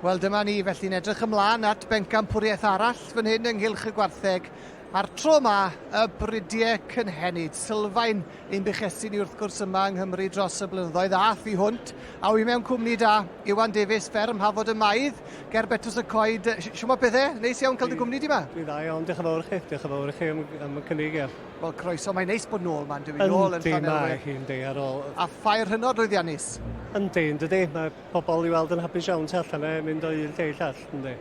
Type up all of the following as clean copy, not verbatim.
Wel, dyma ni, felly'n edrych ymlaen at bencampwriaeth arall fan hyn ynghylch y gwartheg. A'r tro yma, y Brydiau Cynhenid. Sylfaen ein bychesu ni wrth gwrs yma yng Nghymru dros y blynyddoedd a thi hwnt. A wy mewn cwmni da, Iwan Davies, fferm Hafod y Maidd, ger Betws y Coed. Siwm o bethau? Neis iawn cael dy gwmni di ma? Dwi'n dda iawn, diolch yn fawr chi. Diolch yn fawr i chi am y cynnig. Wel, croeso, mae'n neis bod nôl ma'n dwi'n nôl yn Llanelwy. Yndi, ar ôl. A ffair hynod lwyddiannus. Yndi, yndi. Mae pobl i weld yn hapus iawn tu allan e, mynd o un lle i llall, yndi.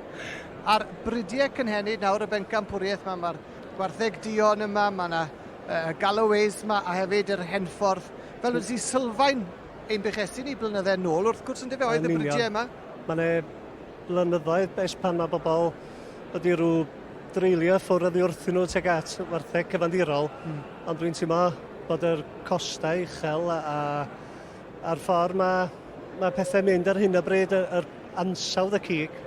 A'r Brydiau Cynhenid nawr y bencampwriaeth yma, mae'r gwartheg Dion yma, mae yna Galloway's yma a hefyd yr Henffordd. Fel wedi sylfaen ein bychesu ni blynyddoedd nôl, wrth gwrs yn dyfe oedd y Brydiau yma. Mae'n blynyddoedd bes pan mae bobl wedi rhyw dreulio ffwrdd oddi wrthyn nhw teg at wartheg cyfandirol. Ond dwi'n teimlo bod yr costau uchel a'r ffordd mae pethau mynd ar hyn o bryd, yr ansawdd y cig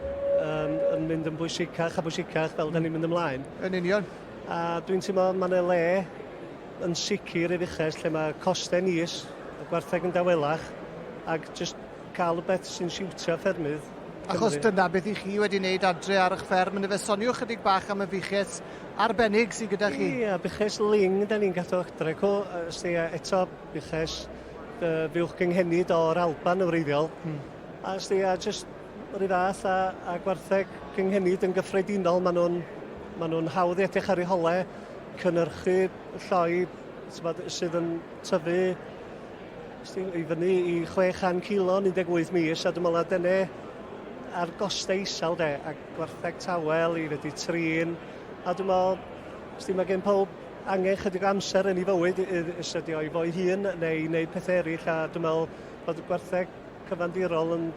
yn mynd yn bwysicach a bwysicach fel da ni'n mynd ymlaen. Yn union. A dwi'n teimlo mae'n le yn sicr i dduchus lle mae costau nis, y gwartheg yn dawelach, ac jyst cael y beth sy'n siwtio ffermydd. Achos dyna beth i chi wedi wneud adre ar eich fferm, yn y fe soniwch chydig bach am y fiches arbennig sydd gyda chi. Ia, biches ling, da ni'n gadw adre. Eto biches fywch gynghenid o'r Alban y wreiddiol. A jyst rhy fath a gwartheg gynghenid yn gyffredinol, maen nhw'n hawdd i edrych ar eu hole, cynnyrchu lloi sydd yn tyfu i fyny i 600 kilo, 18 mis, a dwi'n meddwl dyna ar gostau isel de, a gwartheg tawel i fedru trin, a dwi'n meddwl, mae gen pob angen chydig amser yn ei fywyd ystydio i fo'i hun neu i wneud pethau eraill, a dwi'n meddwl bod y gwartheg cyfandirol yn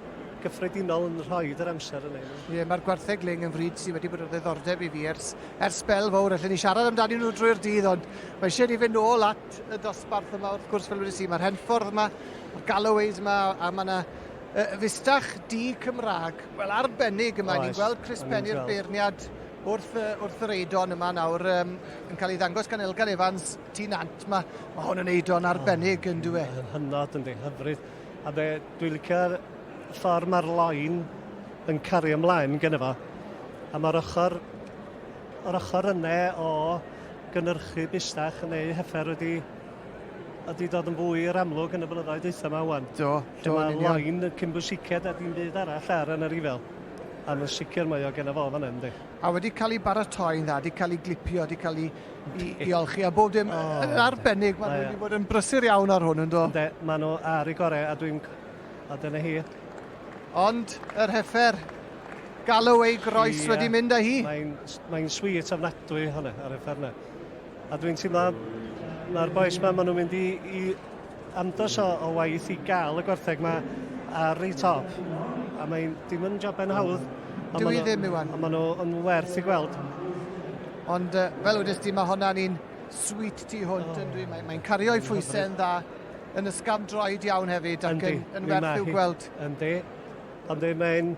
gyffredinol yn rhoid yr amser yna. Ie, mae'r gwartheg ling yn fryd sydd wedi bod yn ddiddordeb i fi ers spel fawr. Allen ni siarad amdani nhw drwy'r dydd, ond mae eisiau ni fynd nôl at y dosbarth yma, wrth gwrs fel wedi si. Mae'r Henffordd yma, mae'r Galloway's yma, a mae yna fistach di Cymraeg. Wel, arbennig yma, ni'n gweld Chris Penny'r beirniad wrth yr eidon yma nawr yn cael ei ddangos gan Elgan Evans tu nant. Mae hwn yn eidon arbennig yn dwi. Yn hynod, yndi, hyfryd. A dwi'n licio'r ffordd mae'r loen yn cario ymlaen gen efo. A mae'r ochr yna o gynnyrchu bistach neu heffer wedi dod yn fwy i'r amlwg yn y blynyddoedd dwytha yma wan. Do, Mae loen cyn bwysiced a dim byd arall ar yn yr ifel. A yn sicr mae o gen efo fan yndi. A wedi cael ei baratoi'n dda, wedi cael ei glipio, wedi cael ei olchi, a bob dim yn arbennig. Mae wedi bod yn brysur iawn ar hwn yn do. Mae nhw ar ei gorau a dyna hi. Ond yr heffer Galloway groes wedi mynd â hi. Mae'n sweet ofnadwy hwnna ar y fferna. A dwi'n teimlo mae'r boes maen nhw'n mynd i amdos o waith i gael y gwartheg yma ar ei top. A dim yn job yn hawdd. Dwi ddim, Iwan. A maen nhw yn werth i gweld. Ond fel wedys ti, mae hwnna'n un sweet tu hwnt yn dwi. Mae'n cario i phwysau yn dda, yn ysgam droed iawn hefyd, ac yn werth i'w gweld. Yndi. Ond dwi'n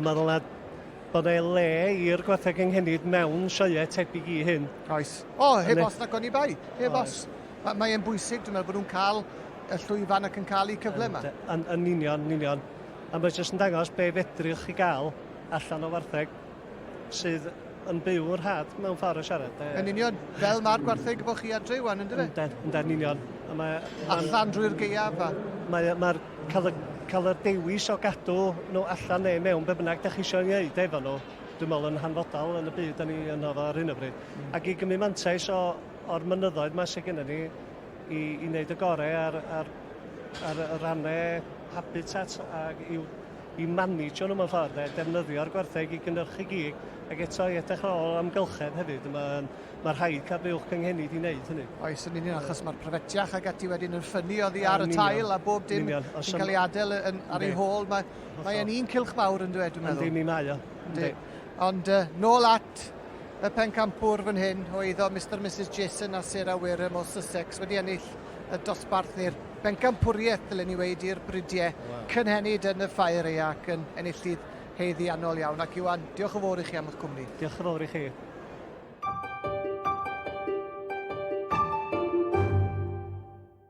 meddwl bod e le i'r gwartheg ynghenid mewn sioeau tebyg i hyn. Oes. Heb os na goni bai. Heb os. Mae'n bwysig, dwi'n meddwl bod nhw'n cael y llwyfan ac yn cael eu cyfle yma. Yn union. A mae jyst yn dangos be fedrwch chi gael allan o wartheg sydd yn byw yr had mewn ffordd o siarad. Yn union, fel mae'r gwartheg efo chi adre wan, ynddo fe? Yn union. Allan drwy'r gaeaf. Mae'r cael y dewis o gadw nhw allan neu mewn be bynnag da chi eisiau gwneud efo nhw, dwi'n meddwl yn hanfodol yn y byd da ni yn ofo ar hyn o bryd. Ac i gymryd mantais o'r mynyddoedd mae sydd gennym ni i wneud y gorau ar y rannau habitat ac i managio nhw mewn ffordd, defnyddio'r gwartheg i gynnyrchu gig, ac eto i edrych ôl amgylchedd hefyd. Mae'r rhaid cael bywch cynghenid i wneud hynny. Oes, yn union, achos mae'r prefetiach ac ati wedyn yn ffynnu oddi ar y tail a bob dim sy'n cael ei adael ar ei hôl. Mae'n un cilch fawr yn dweud, dwi'n meddwl. Yndi, mi mae o. Ond nôl at y pencampwr fan hyn, o iddo Mr and Mrs Jason a Sarah Wareham o Sussex wedi ennill y dosbarth neu'r bencampwriaeth, dylen ni wedi i'r Brydiau Cynhenid yn y Ffair ac yn enillydd heiddiannol iawn. Ac Iwan, diolch yn fawr i chi am eich cwmni. Diolch yn fawr i chi.